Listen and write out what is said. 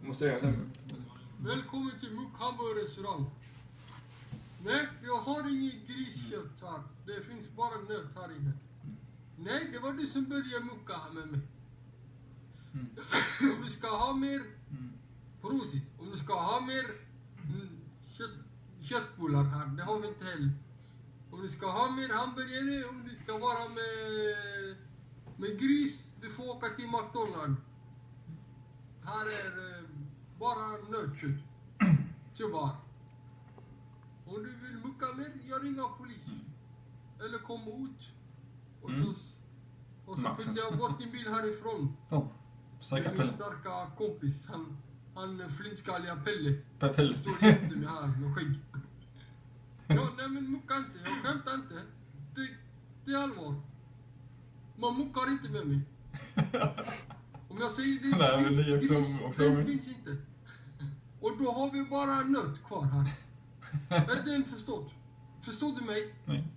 Måste jag sen. Välkommen till Muck hamburgerrestaurang. Nej, jag har inget griskött här. Det finns bara nöt här inne. Nej, det var du som började mucka här med mig. Om du ska ha mer... Prosit. Om du ska ha mer köttbullar här, det har vi inte heller. Om du ska ha mer hamburgare, om du ska vara med gris, du får åka till McDonald's. Här är bara nötkött. Tyvärr. Om du vill mucka mer, jag ringer polis. Eller kom ut. Och så puttar jag bort din bil härifrån. Starka min Pelle. starka kompis, han flintskalliga Pelle. Pelle. Står jätte med här med skägg. Ja, nej men mucka inte, jag skämtar inte. Det är allvar. Man muckar inte med mig. Om jag säger det inte finns gris, den finns inte. Och då har vi bara nöt kvar här. Är det en förstått? Förstår du mig? Nej.